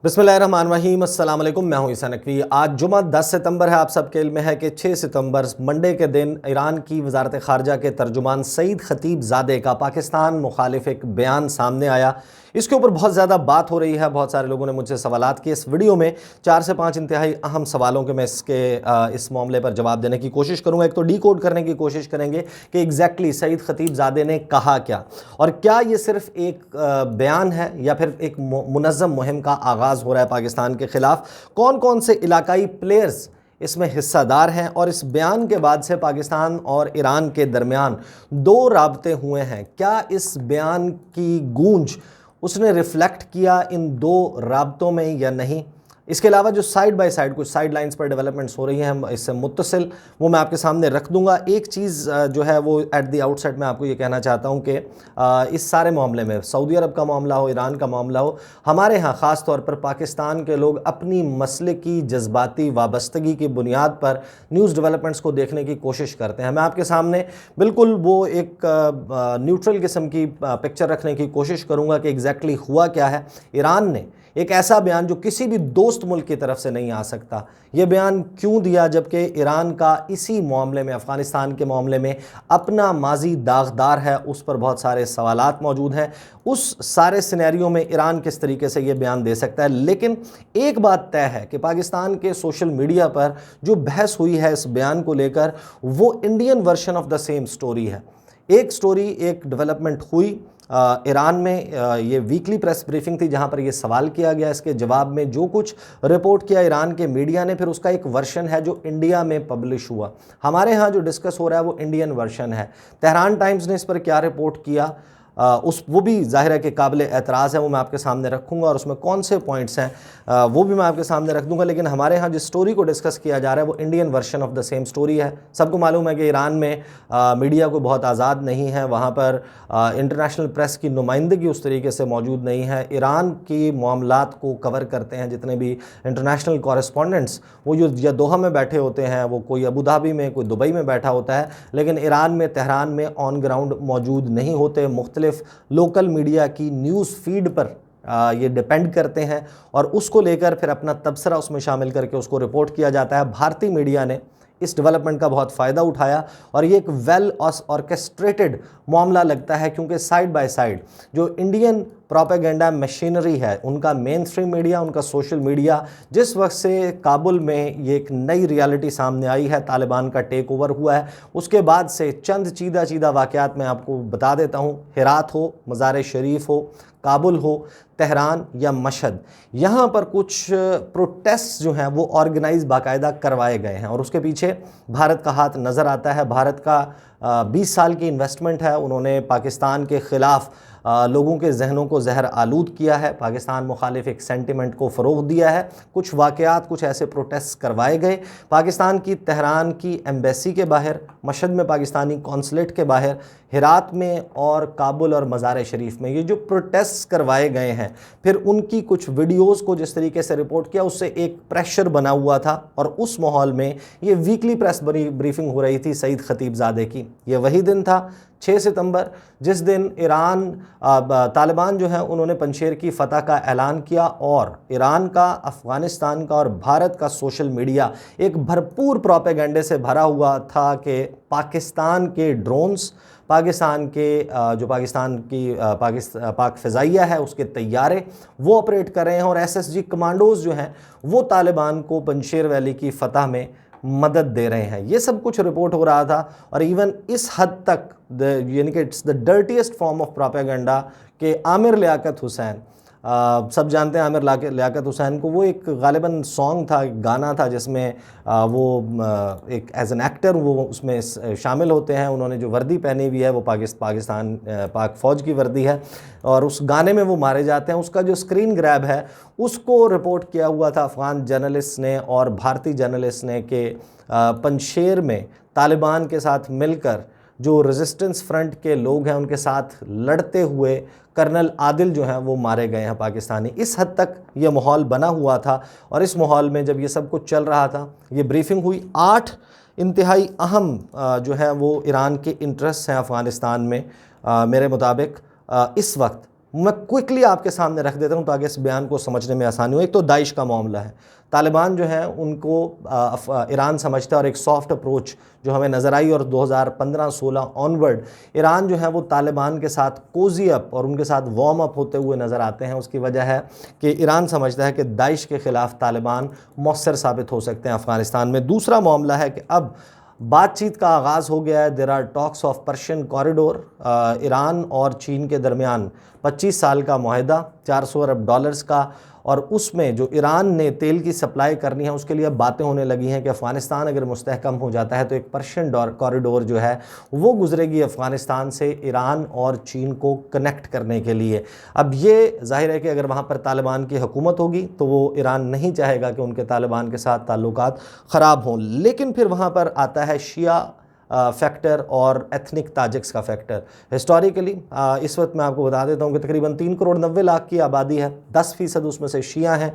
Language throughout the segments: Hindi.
बिस्मिल्लाहिर्रहमानिर्रहीम, अस्सलाम वालेकुम। मैं हूं ईसा नकवी। आज जुमा 10 सितंबर है। आप सबके इल्म में है कि 6 सितंबर मंडे के दिन ईरान की वजारत ख़ारजा के तर्जुमान सईद खतीबज़ादे का पाकिस्तान मुखालिफ एक बयान सामने आया। इसके ऊपर बहुत ज़्यादा बात हो रही है। बहुत सारे लोगों ने मुझसे सवालात किए। इस वीडियो में 4 से 5 इंतहाई अहम सवालों के मैं इस मामले पर जवाब देने की कोशिश करूँगा। एक तो डी कोड करने की कोशिश करेंगे कि एग्जैक्टली सईद खतीबज़ादे ने कहा क्या, और क्या ये सिर्फ एक बयान है या फिर एक मुनज़्ज़म मुहिम का आगाज़ हो रहा है पाकिस्तान के ख़िलाफ़। कौन कौन से इलाकाई प्लेयर्स इसमें हिस्सादार हैं, और इस बयान के बाद से पाकिस्तान और ईरान के दरमियान 2 राब्ते हुए हैं। क्या इस बयान की गूंज उसने रिफ्लेक्ट किया इन 2 राब्तों में या नहीं। इसके अलावा जो साइड बाय साइड कुछ साइड लाइंस पर डेवलपमेंट्स हो रही हैं इससे मुत्तसिल, वो मैं आपके सामने रख दूंगा। एक चीज़ जो है वो एट द आउटसेट मैं आपको ये कहना चाहता हूँ कि इस सारे मामले में सऊदी अरब का मामला हो, ईरान का मामला हो, हमारे यहाँ ख़ास तौर पर पाकिस्तान के लोग अपनी मसले की जज्बाती वाबस्तगी की बुनियाद पर न्यूज़ डेवलपमेंट्स को देखने की कोशिश करते हैं। मैं आपके सामने बिल्कुल वो एक न्यूट्रल किस्म की पिक्चर रखने की कोशिश करूँगा कि एग्जैक्टली हुआ क्या है। ईरान ने एक ऐसा बयान जो किसी भी दोस्त मुल्क की तरफ से नहीं आ सकता, ये बयान क्यों दिया, जबकि ईरान का इसी मामले में, अफ़गानिस्तान के मामले में अपना माजी दागदार है। उस पर बहुत सारे सवालात मौजूद हैं। उस सारे सिनेरियो में ईरान किस तरीके से ये बयान दे सकता है। लेकिन एक बात तय है कि पाकिस्तान के सोशल मीडिया पर जो बहस हुई है इस बयान को लेकर, वो Indian version of the same story है। एक स्टोरी, एक डेवलपमेंट हुई ईरान में, ये वीकली प्रेस ब्रीफिंग थी जहां पर ये सवाल किया गया। इसके जवाब में जो कुछ रिपोर्ट किया ईरान के मीडिया ने, फिर उसका एक वर्शन है जो इंडिया में पब्लिश हुआ। हमारे यहाँ जो डिस्कस हो रहा है वो इंडियन वर्शन है। तेहरान टाइम्स ने इस पर क्या रिपोर्ट किया, वो भी ज़ाहिर है कि काबिल एतराज़ है, वो मैं आपके सामने रखूँगा, और उसमें कौन से पॉइंट्स हैं वो भी मैं आपके सामने रख दूँगा। लेकिन हमारे यहाँ जिस स्टोरी को डिस्कस किया जा रहा है वो Indian version of the same story है। सबको मालूम है कि ईरान में मीडिया को बहुत आज़ाद नहीं है, वहाँ पर इंटरनेशनल प्रेस की नुमाइंदगी उस तरीके से मौजूद नहीं है। ईरान की मामलात को कवर करते हैं जितने भी इंटरनेशनल कॉरेस्पॉन्डेंट्स, वो जो या दोहा में बैठे होते हैं, वो कोई अबू धाबी में, कोई दुबई में बैठा होता है, लेकिन ईरान में, तेहरान में ऑन ग्राउंड मौजूद नहीं होते। मुख्तलिफ लोकल मीडिया की न्यूज़ फीड पर ये डिपेंड करते हैं, और उसको लेकर फिर अपना तबसरा उसमें शामिल करके उसको रिपोर्ट किया जाता है। भारतीय मीडिया ने इस डेवलपमेंट का बहुत फ़ायदा उठाया, और ये एक वेल ऑर्केस्ट्रेटेड मामला लगता है, क्योंकि साइड बाय साइड जो इंडियन प्रोपेगेंडा मशीनरी है, उनका मेन स्ट्रीम मीडिया, उनका सोशल मीडिया, जिस वक्त से काबुल में ये एक नई रियलिटी सामने आई है, तालिबान का टेक ओवर हुआ है, उसके बाद से चंद चीदा वाक़यात मैं आपको बता देता हूँ। हिरात हो, मज़ार शरीफ हो, काबुल हो, तेहरान या मशहद, यहाँ पर कुछ प्रोटेस्ट जो हैं वो ऑर्गेनाइज बाकायदा करवाए गए हैं, और उसके पीछे भारत का हाथ नज़र आता है। भारत का 20 साल की इन्वेस्टमेंट है। उन्होंने पाकिस्तान के ख़िलाफ़ लोगों के जहनों को जहर आलूद किया है, पाकिस्तान मुखालिफ एक सेंटिमेंट को फ़रोग़ दिया है। कुछ वाक़यात, कुछ ऐसे प्रोटेस्ट करवाए गए पाकिस्तान की तेहरान की एम्बेसी के बाहर, मशहद में पाकिस्तानी कौंसलेट के बाहर, हिरात में, और काबुल और मज़ार शरीफ में। ये जो प्रोटेस्ट करवाए गए हैं, फिर उनकी कुछ वीडियोज़ को जिस तरीके से रिपोर्ट किया, उससे एक प्रेशर बना हुआ था, और उस माहौल में ये वीकली प्रेस ब्रीफिंग हो रही थी सईद खतीबज़ादे की। ये वही दिन था 6 सितंबर जिस दिन ईरान तालिबान जो है उन्होंने पंजशेर की फ़तह का ऐलान किया, और ईरान का, अफ़गानिस्तान का और भारत का सोशल मीडिया एक भरपूर प्रोपेगेंडे से भरा हुआ था कि पाकिस्तान के ड्रोन्स, पाकिस्तान के जो पाकिस्तान की पाक फ़िज़ाइया है उसके तैयारे वो ऑपरेट कर रहे हैं, और SSG कमांडोज़ जो हैं वो तालिबान को पंजशेर वैली की फ़तह में मदद दे रहे हैं। ये सब कुछ रिपोर्ट हो रहा था, और इवन इस हद तक यानी कि it's the dirtiest form of propaganda कि आमिर लियाकत हुसैन, सब जानते हैं आमिर लियाकत हुसैन को, वो एक गालिबन सॉन्ग था, गाना था जिसमें वो एक एज एन एक्टर वो उसमें शामिल होते हैं। उन्होंने जो वर्दी पहनी हुई है वो पाकिस्तान पाक फ़ौज की वर्दी है, और उस गाने में वो मारे जाते हैं। उसका जो स्क्रीन ग्रैब है उसको रिपोर्ट किया हुआ था अफ़गान जर्नलिस्ट ने और भारतीय जर्नलिस्ट ने कि पंजशेर में तालिबान के साथ मिलकर जो रेजिस्टेंस फ्रंट के लोग हैं उनके साथ लड़ते हुए कर्नल आदिल जो हैं वो मारे गए हैं पाकिस्तानी। इस हद तक ये माहौल बना हुआ था, और इस माहौल में जब ये सब कुछ चल रहा था, ये ब्रीफिंग हुई। 8 इंतहाई अहम जो है वो ईरान के इंटरेस्ट हैं अफ़गानिस्तान में मेरे मुताबिक इस वक्त मैं क्विकली आपके सामने रख देता हूं ताकि इस बयान को समझने में आसानी हो। एक तो दाइश का मामला है, तालिबान जो है उनको ईरान समझता है और एक सॉफ्ट अप्रोच जो हमें नज़र आई, और 2015-16 ऑनवर्ड ईरान जो है वो तालिबान के साथ कोजी अप और उनके साथ वार्म अप होते हुए नज़र आते हैं। उसकी वजह है कि ईरान समझता है कि दाइश के ख़िलाफ़ तालिबान मौसर साबित हो सकते हैं अफ़गानिस्तान में। दूसरा मामला है कि अब बातचीत का आगाज़ हो गया है। There are talks of Persian corridor, Iran और चीन के दरमियान 25 साल का मुआहदा, $400 अरब का, और उसमें जो ईरान ने तेल की सप्लाई करनी है उसके लिए अब बातें होने लगी हैं कि अफ़गानिस्तान अगर मुस्तहकम हो जाता है तो एक पर्शियन कॉरिडोर जो है वो गुजरेगी अफ़गानिस्तान से ईरान और चीन को कनेक्ट करने के लिए। अब ये जाहिर है कि अगर वहाँ पर तालिबान की हुकूमत होगी तो वो ईरान नहीं चाहेगा कि उनके तालिबान के साथ ताल्लुकात ख़राब हों। लेकिन फिर वहाँ पर आता है शिया फैक्टर और एथनिक ताजिक्स का फैक्टर। हिस्टोरिकली इस वक्त मैं आपको बता देता हूँ कि तकरीबन 3 करोड़ 90 लाख की आबादी है, 10% उसमें से शिया हैं,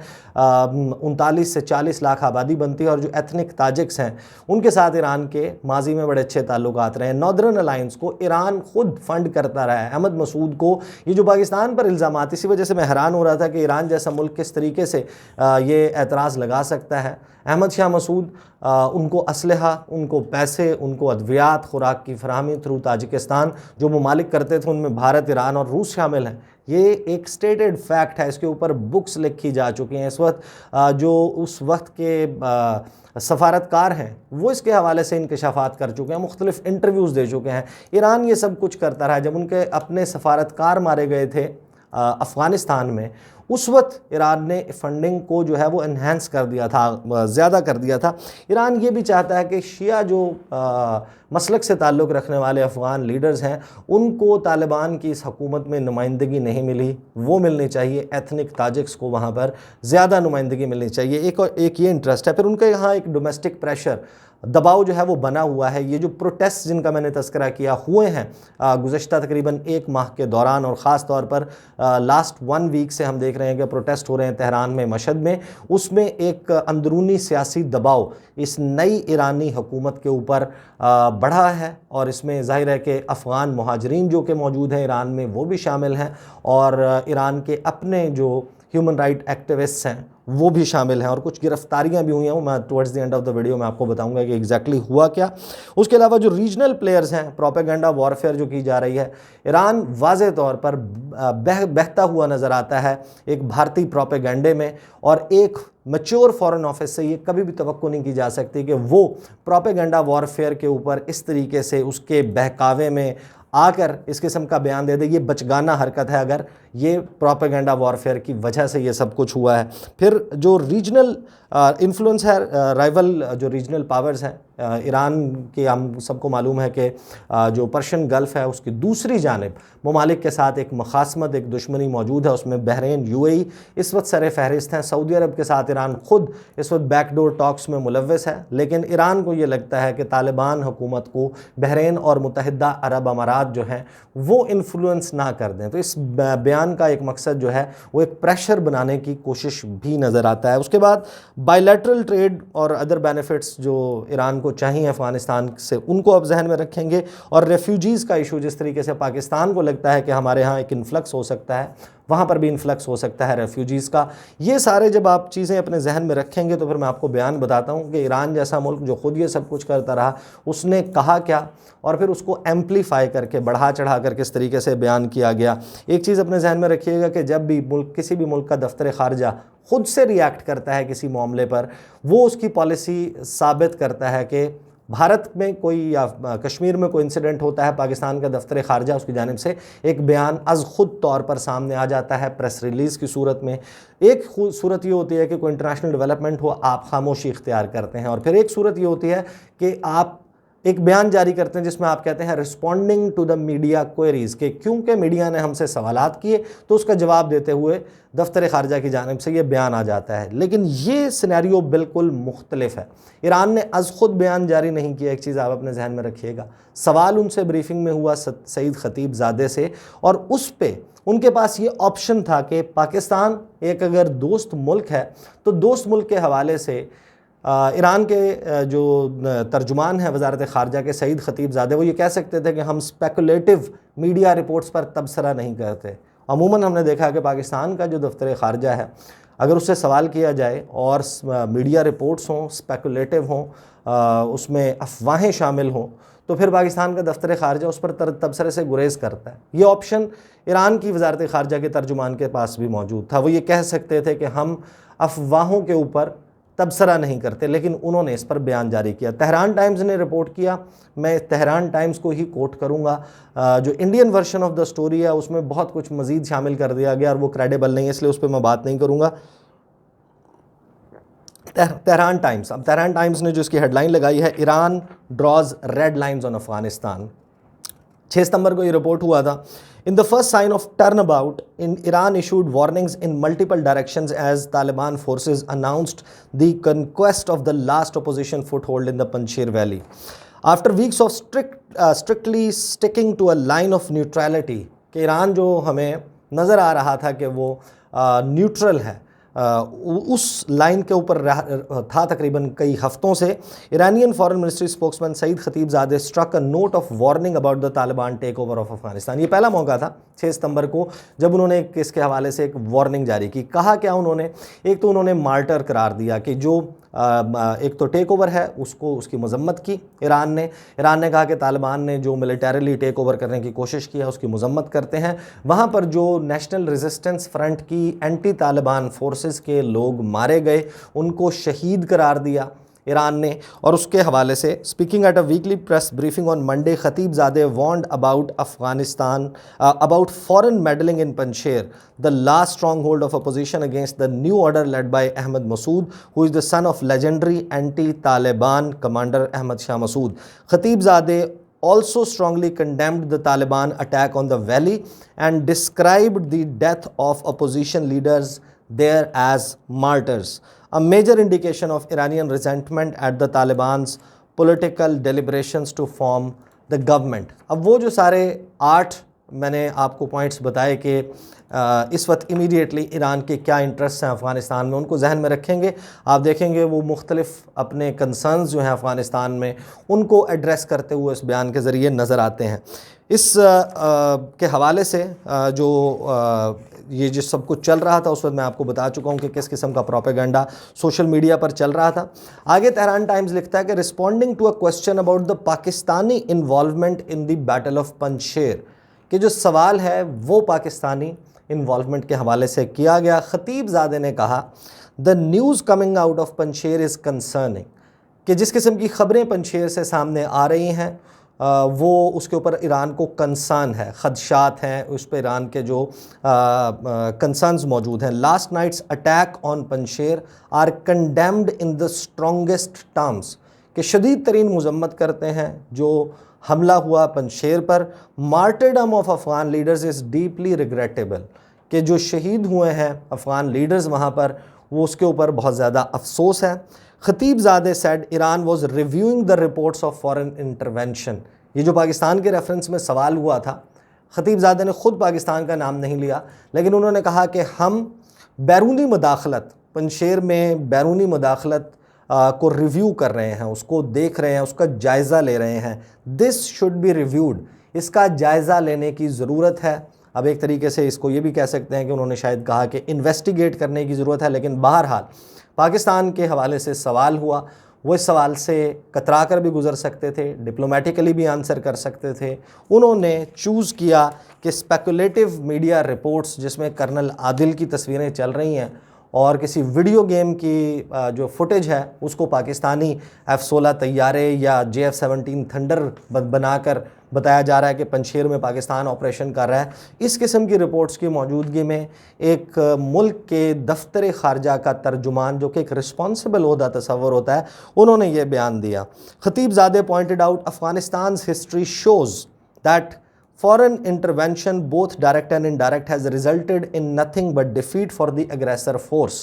39 से 40 लाख आबादी बनती है। और जो एथनिक ताजिक्स हैं उनके साथ ईरान के माजी में बड़े अच्छे ताल्लुकात रहे हैं। नॉर्दर्न अलायंस को ईरान खुद फंड करता रहा है। अहमद मसूद को ये जो पाकिस्तान पर इल्ज़ामात, इसी वजह से मैं हैरान हो रहा था कि ईरान जैसा मुल्क किस तरीके से ये एतराज़ लगा सकता है। अहमद शाह मसूद उनको असलहा, उनको पैसे, उनको अद्वियात, खुराक की फराहमी थ्रू ताजिकिस्तान जो ममालिक करते थे उनमें भारत, ईरान और रूस शामिल हैं। ये एक स्टेटेड फैक्ट है, इसके ऊपर बुक्स लिखी जा चुकी हैं। इस वक्त जो उस वक्त के सफारतकार हैं वो इसके हवाले से इंकशाफात कर चुके हैं, मुख्तलिफ इंटरव्यूज़ दे चुके हैं। ईरान ये सब कुछ करता रहा। जब उनके अपने सफारतकार मारे गए थे अफ़गानिस्तान में, उस वक्त ईरान ने फंडिंग को जो है वो एनहेंस कर दिया था, ज़्यादा कर दिया था। ईरान ये भी चाहता है कि शिया जो मसलक से ताल्लुक़ रखने वाले अफ़गान लीडर्स हैं उनको तालिबान की इस हुकूमत में नुमाइंदगी नहीं मिली, वो मिलनी चाहिए। एथनिक ताजिक्स को वहाँ पर ज़्यादा नुमाइंदगी मिलनी चाहिए। एक ये इंटरेस्ट है। फिर उनके यहाँ एक डोमेस्टिक प्रेशर, दबाव जो है वो बना हुआ है। ये जो प्रोटेस्ट जिनका मैंने तस्करा किया हुए हैं गुज़श्ता तकरीबन 1 माह के दौरान, और ख़ास तौर पर लास्ट 1 वीक से हम देख रहे हैं कि प्रोटेस्ट हो रहे हैं तेहरान में, मशहद में, उसमें एक अंदरूनी सियासी दबाव इस नई ईरानी हुकूमत के ऊपर बढ़ा है। और इसमें ज़ाहिर है कि अफ़गान मुहाजिरीन जो कि मौजूद हैं ईरान में वो भी शामिल हैं, और ईरान के अपने जो ह्यूमन राइट एक्टिविस्ट्स हैं वो भी शामिल हैं, और कुछ गिरफ्तारियां भी हुई हैं। मैं towards the end of the video में आपको बताऊंगा कि एग्जैक्टली हुआ क्या। उसके अलावा जो रीजनल प्लेयर्स हैं, प्रोपेगेंडा वॉरफेयर जो की जा रही है, ईरान वाज़े तौर पर बहता हुआ नज़र आता है एक भारतीय प्रोपेगेंडे में, और एक मैच्योर फॉरेन ऑफिस से ये कभी भी तवक्को नहीं की जा सकती कि वो प्रोपेगेंडा वॉरफेयर के ऊपर इस तरीके से उसके बहकावे में आकर इस किस्म का बयान दे दे। ये बचगाना हरकत है अगर ये प्रोपेगेंडा वॉरफेयर की वजह से ये सब कुछ हुआ है। फिर जो रीजनल इन्फ्लुएंस है, राइवल जो रीजनल पावर्स हैं ईरान के, हम सबको मालूम है कि जो पर्शियन गल्फ़ है उसकी दूसरी जानिब ममालिक के साथ एक मखासमत, एक दुश्मनी मौजूद है। उसमें बहरीन, यूएई इस वक्त सर फहरिस्त हैं। सऊदी अरब के साथ ईरान खुद इस वक्त बैकडोर टॉक्स में मुलव्वस है। लेकिन ईरान को ये लगता है कि तालिबान हुकूमत को बहरीन और मुत्तहिदा अरब अमारात जो हैं वो इन्फ्लुएंस ना कर दें। तो इस बयान का एक मकसद जो है वो एक प्रेशर बनाने की कोशिश भी नज़र आता है। उसके बाद बायलैटरल ट्रेड और अदर बेनिफिट्स जो ईरान को चाहिए अफ़गानिस्तान से, उनको अब जहन में रखेंगे। और रेफ्यूजीज़ का इशू, जिस तरीके से पाकिस्तान को लगता है कि हमारे यहाँ एक इन्फ्लक्स हो सकता है, वहाँ पर भी इन्फ्लक्स हो सकता है रेफ्यूजीज़ का। ये सारे जब आप चीज़ें अपने जहन में रखेंगे तो फिर मैं आपको बयान बताता हूँ कि ईरान जैसा मुल्क जो खुद ये सब कुछ करता रहा, उसने कहा क्या और फिर उसको एम्पलीफाई करके, बढ़ा चढ़ा कर किस तरीके से बयान किया गया। एक चीज़ अपने जहन में रखिएगा कि जब भी मुल्क, किसी भी मुल्क का दफ्तर ख़ारजा खुद से रिएक्ट करता है किसी मामले पर, वो उसकी पॉलिसी साबित करता है कि भारत में कोई या कश्मीर में कोई इंसिडेंट होता है, पाकिस्तान का दफ्तर ख़ारजा उसकी जानिब से एक बयान अज़ ख़ुद तौर पर सामने आ जाता है प्रेस रिलीज़ की सूरत में। एक सूरत ये होती है कि कोई इंटरनेशनल डेवलपमेंट हो, आप खामोशी इख्तियार करते हैं, और फिर एक सूरत ये होती है कि आप एक बयान जारी करते हैं जिसमें आप कहते हैं responding to the media queries, के क्योंकि मीडिया ने हमसे सवालात किए तो उसका जवाब देते हुए दफ्तर ख़ारजा की जानिब से ये बयान आ जाता है। लेकिन ये सिनेरियो बिल्कुल मुख्तलिफ है। ईरान ने अज़ ख़ुद बयान जारी नहीं किया। एक चीज़ आप अपने जहन में रखिएगा, सवाल उनसे ब्रीफिंग में हुआ सईद खतीबज़ादे से, और उस पर उनके पास ये ऑप्शन था कि पाकिस्तान एक अगर दोस्त मुल्क है तो दोस्त मुल्क के हवाले से ईरान के जो तर्जुमान हैं वज़ारत ख़ारजा के, सईद खतीबज़ादे, वो ये कह सकते थे कि हम स्पेकुलेटिव मीडिया रिपोर्ट्स पर तबसरा नहीं करते, अमूमन हमने देखा है कि पाकिस्तान का जो दफ्तर ख़ारजा है, अगर उससे सवाल किया जाए और मीडिया रिपोर्ट्स हों, स्पेकुलेटिव हों, उसमें अफवाहें शामिल हों, तो फिर पाकिस्तान का दफ्तर ख़ारजा उस पर तबसरे से गुरेज़ करता है। ये ऑप्शन ईरान की वज़ारत ख़ारजा के तर्जुमान के पास भी मौजूद था। वो ये कह सकते थे कि हम अफवाहों के ऊपर तबसरा नहीं करते, लेकिन उन्होंने इस पर बयान जारी किया। तेहरान टाइम्स ने रिपोर्ट किया, मैं तेहरान टाइम्स को ही कोट करूँगा। जो Indian version of the story है उसमें बहुत कुछ मज़ीद शामिल कर दिया गया और वो क्रेडिबल नहीं है, इसलिए उस पर मैं बात नहीं करूँगा। तेहरान टाइम्स, अब तेहरान टाइम्स ने जो इसकी हेडलाइन लगाई है, Iran draws red lines on Afghanistan. 6 सितंबर को ये रिपोर्ट हुआ था। In the first sign of turn about in Iran issued warnings in multiple directions as Taliban forces announced the conquest of the last opposition foothold in the Panjshir valley after weeks of strictly sticking to a line of neutrality. कि ईरान जो हमें नज़र आ रहा था कि वो न्यूट्रल है, उस लाइन के ऊपर था तकरीबन कई हफ्तों से। Iranian foreign ministry spokesman Saeed Khatibzadeh struck a note of warning about the Taliban take over of Afghanistan. ये पहला मौका था 6 सितंबर को जब उन्होंने इसके हवाले से एक वार्निंग जारी की। कहा क्या उन्होंने, एक तो उन्होंने मार्टर करार दिया कि जो एक तो टेक ओवर है उसको, उसकी मजम्मत की ईरान ने कहा कि तालिबान ने जो मिलिटरीली टेक ओवर करने की कोशिश की है उसकी मजम्मत करते हैं। वहाँ पर जो नेशनल रेजिस्टेंस फ्रंट की एंटी तालिबान फोर्सेस के लोग मारे गए, उनको शहीद करार दिया ईरान ने। और उसके हवाले से speaking at a weekly press briefing on Monday, Khatibzadeh warned about Afghanistan about foreign meddling in Panjshir, the last stronghold of opposition against the new order led by Ahmad Massoud, who is the son of legendary anti Taliban commander Ahmad Shah Massoud. Khatibzadeh also strongly condemned the Taliban attack on the valley and described the death of opposition leaders there as martyrs, a major indication of Iranian resentment at the Taliban's political deliberations to form the government। अब वो जो सारे 8 मैंने आपको पॉइंट्स बताए कि इस वक्त इमीडिएटली ईरान के क्या इंटरेस्ट हैं अफ़गानिस्तान में, उनको जहन में रखेंगे। आप देखेंगे वो मुख्तलिफ़ अपने कंसर्न्स जो हैं अफ़गानिस्तान में उनको एड्रेस करते हुए इस बयान के ज़रिए नज़र आते हैं। इस के हवाले से ये जिस सब कुछ चल रहा था उस वक्त मैं आपको बता चुका हूँ कि किस किस्म का प्रोपेगेंडा सोशल मीडिया पर चल रहा था। आगे तेहरान टाइम्स लिखता है कि responding to a question about the Pakistani involvement in the battle of Panjshir, कि जो सवाल है वो पाकिस्तानी इन्वॉल्वमेंट के हवाले से किया गया। खतीबजादे ने कहा the news coming out of Panjshir is concerning, कि जिस किस्म की ख़बरें पंजशीर से सामने आ रही हैं वो उसके ऊपर ईरान को कंसर्न है, ख़दशात हैं, उस पर ईरान के जो कंसर्न्स मौजूद हैं। Last night's attack on Panjshir are condemned in the strongest terms, कि शदीद तरीन मजम्मत करते हैं जो हमला हुआ पंजशीर पर। Martyrdom of Afghan leaders is deeply regrettable, कि जो शहीद हुए हैं अफ़गान लीडर्स वहाँ पर, वो उसके ऊपर बहुत ज़्यादा अफसोस है। Khatibzadeh said Iran was reviewing the reports of foreign intervention. ये जो पाकिस्तान के रेफरेंस में सवाल हुआ था, खतीबजादे ने ख़ुद पाकिस्तान का नाम नहीं लिया, लेकिन उन्होंने कहा कि हम बैरूनी मदाखलत, पंजशीर में बैरूनी मदाखलत को रिव्यू कर रहे हैं, उसको देख रहे हैं, उसका जायज़ा ले रहे हैं। दिस शुड बी रिव्यूड, इसका जायज़ा लेने की ज़रूरत है। अब एक तरीके से इसको ये भी कह सकते हैं कि उन्होंने शायद कहा कि इन्वेस्टिगेट करने की ज़रूरत है। लेकिन बहरहाल पाकिस्तान के हवाले से सवाल हुआ, वो इस सवाल से कतरा कर भी गुज़र सकते थे, डिप्लोमेटिकली भी आंसर कर सकते थे। उन्होंने चूज़ किया कि स्पेकुलेटिव मीडिया रिपोर्ट्स जिसमें कर्नल आदिल की तस्वीरें चल रही हैं और किसी वीडियो गेम की जो फुटेज है उसको पाकिस्तानी F-16 तैयारे या JF-17 थंडर बनाकर बताया जा रहा है कि पंजशीर में पाकिस्तान ऑपरेशन कर रहा है। इस किस्म की रिपोर्ट्स की मौजूदगी में एक मुल्क के दफ्तर ख़ारजा का तर्जुमान, जो कि एक रिस्पॉन्सिबल ओहदा तस्वर होता है, उन्होंने ये बयान दिया। Khatibzadeh pointed out Afghanistan history shows that foreign intervention, both direct and indirect, has resulted in nothing but defeat for the aggressor force,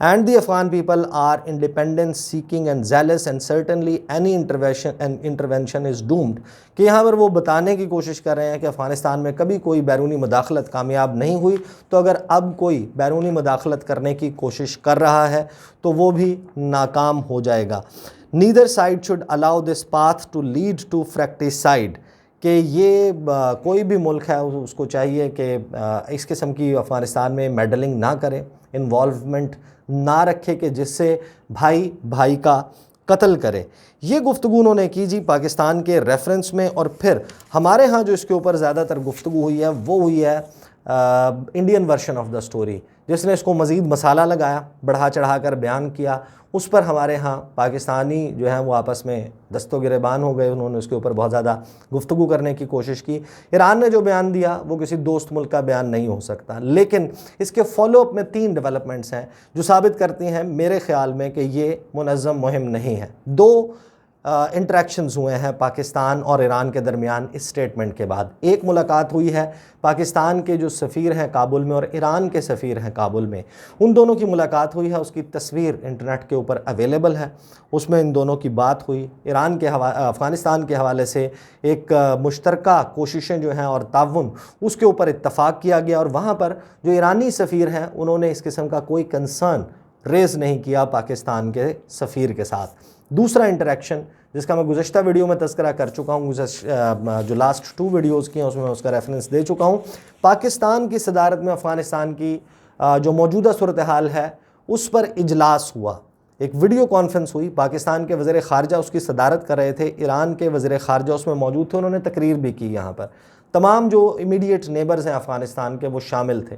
and the Afghan people are independence seeking and zealous, and certainly any intervention is doomed। कि यहाँ पर वो बताने की कोशिश कर रहे हैं कि अफ़गानिस्तान में कभी कोई बैरूनी मदाखलत कामयाब नहीं हुई, तो अगर अब कोई बैरूनी मदाखलत करने की कोशिश कर रहा है तो वो भी नाकाम हो जाएगा। Neither side should allow this path to lead to fratricide, कि ये कोई भी मुल्क है उसको चाहिए कि इस किस्म की अफ़गानिस्तान में मेडलिंग ना करे, इन्वॉल्वमेंट ना रखे कि जिससे भाई भाई का कत्ल करे। ये गुफ्तगू उन्होंने की जी पाकिस्तान के रेफरेंस में। और फिर हमारे यहाँ जो इसके ऊपर ज़्यादातर गुफ्तगू हुई है वो हुई है Indian version of the story, जिसने इसको मज़ीद मसाला लगाया, बढ़ा चढ़ा कर बयान किया। उस पर हमारे यहाँ पाकिस्तानी जो हैं वो आपस में दस्तो गिरेबान हो गए, उन्होंने उसके ऊपर बहुत ज़्यादा गुफ्तगू करने की कोशिश की। ईरान ने जो बयान दिया वो किसी दोस्त मुल्क का बयान नहीं हो सकता, लेकिन इसके फॉलोअप में 3 डेवलपमेंट्स हैं जो साबित करती हैं मेरे ख़्याल में कि ये मुनज़्ज़म मुहिम नहीं है। 2 इंटरेक्शंस हुए हैं पाकिस्तान और ईरान के दरमियान इस स्टेटमेंट के बाद। एक मुलाकात हुई है पाकिस्तान के जो सफ़ीर हैं काबुल में और ईरान के सफ़ीर हैं काबुल में, उन दोनों की मुलाकात हुई है, उसकी तस्वीर इंटरनेट के ऊपर अवेलेबल है। उसमें इन दोनों की बात हुई। ईरान के अफ़गानिस्तान के हवाले से एक मुश्तरका कोशिशें जो हैं और ताउन उसके ऊपर इत्तफ़ाक़ किया गया, और वहाँ पर जो ईरानी सफ़ीर हैं उन्होंने इस किस्म का कोई कंसर्न रेज़ नहीं किया पाकिस्तान के सफ़ीर के साथ। दूसरा इंटरेक्शन जिसका मैं गुज़श्ता वीडियो में तज़किरा कर चुका हूँ, जो लास्ट 2 वीडियोज़ की हैं उसमें उसका रेफरेंस दे चुका हूँ। पाकिस्तान की सदारत में अफ़गानिस्तान की जो मौजूदा सूरत हाल है उस पर इजलास हुआ, एक वीडियो कॉन्फ्रेंस हुई। पाकिस्तान के वज़ीर ख़ारजा उसकी सदारत कर रहे थे, ईरान के वज़ीर ख़ारजा उसमें मौजूद थे, उन्होंने तकरीर भी की। यहाँ पर तमाम जो इमीडिएट नेबर्स हैं अफ़गानिस्तान के वो शामिल थे।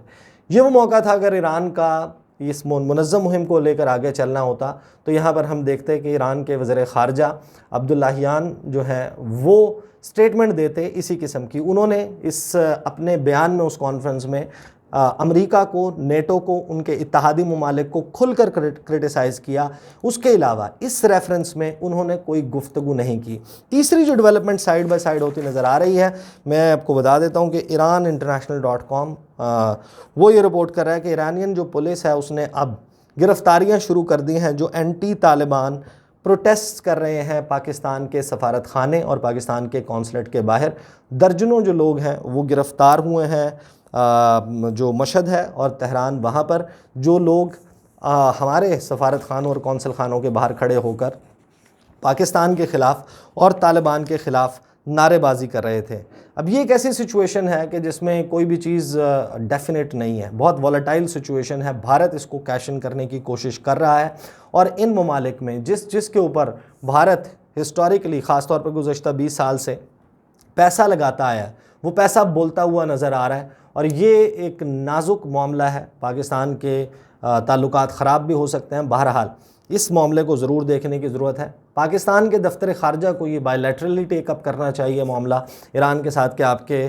ये वो मौका था अगर ईरान का इस मुनज़्ज़म मुहिम को लेकर आगे चलना होता तो यहाँ पर हम देखते कि ईरान के वज़ीर ख़ारजा अब्दुल्लाहियान जो हैं वो स्टेटमेंट देते इसी किस्म की। उन्होंने इस अपने बयान में उस कॉन्फ्रेंस में अमेरिका को, नेटो को, उनके इत्तेहादी ममालिक को खुलकर क्रिटिसाइज़ किया। उसके अलावा इस रेफरेंस में उन्होंने कोई गुफ्तगू नहीं की। तीसरी जो डेवलपमेंट साइड बाय साइड होती नज़र आ रही है, मैं आपको बता देता हूँ कि iraninternational.com वो ये रिपोर्ट कर रहा है कि ईरानियन जो पुलिस है उसने अब गिरफ़्तारियाँ शुरू कर दी हैं जो एंटी तालिबान प्रोटेस्ट कर रहे हैं पाकिस्तान के सफारत खाने और पाकिस्तान के कौंसलेट के बाहर। दर्जनों जो लोग हैं वो गिरफ़्तार हुए हैं। जो मशहद है और तेहरान, वहाँ पर जो लोग हमारे सफारत खानों और कौंसल खानों के बाहर खड़े होकर पाकिस्तान के ख़िलाफ़ और तालिबान के ख़िलाफ़ नारेबाजी कर रहे थे। अब ये एक ऐसी सिचुएशन है कि जिसमें कोई भी चीज़ डेफिनेट नहीं है, बहुत वॉलेटाइल सिचुएशन है। भारत इसको कैश इन करने की कोशिश कर रहा है और इन ममालिक में जिसके ऊपर भारत हिस्टोरिकली ख़ास तौर पर गुज़श्ता 20 साल से पैसा लगाता आया है वो पैसा बोलता हुआ नज़र आ रहा है। और ये एक नाजुक मामला है, पाकिस्तान के ताल्लुकात ख़राब भी हो सकते हैं। बहरहाल इस मामले को ज़रूर देखने की ज़रूरत है। पाकिस्तान के दफ्तर ख़ारजा को ये बायलैटरली टेकअप करना चाहिए मामला ईरान के साथ कि आपके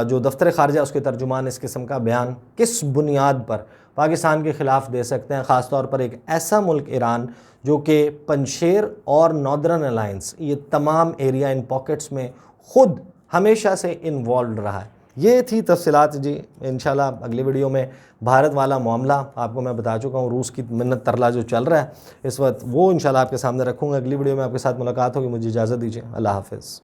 जो दफ्तर ख़ारजा उसके तर्जुमान इस किस्म का बयान किस बुनियाद पर पाकिस्तान के ख़िलाफ़ दे सकते हैं। ख़ास तौर पर एक ऐसा मुल्क ईरान जो कि पंजशेर और नॉर्दर्न अलायंस, ये तमाम एरिया इन पॉकेट्स में ख़ुद हमेशा से इन्वॉल्व रहा है। ये थी तफसीलात जी। इंशाल्लाह अगली वीडियो में भारत वाला मामला आपको मैं बता चुका हूँ, रूस की मिन्नत तरला जो चल रहा है इस वक्त वो इंशाल्लाह आपके सामने रखूँगा। अगली वीडियो में आपके साथ मुलाकात होगी। मुझे इजाज़त दीजिए। अल्लाह हाफ़िज़।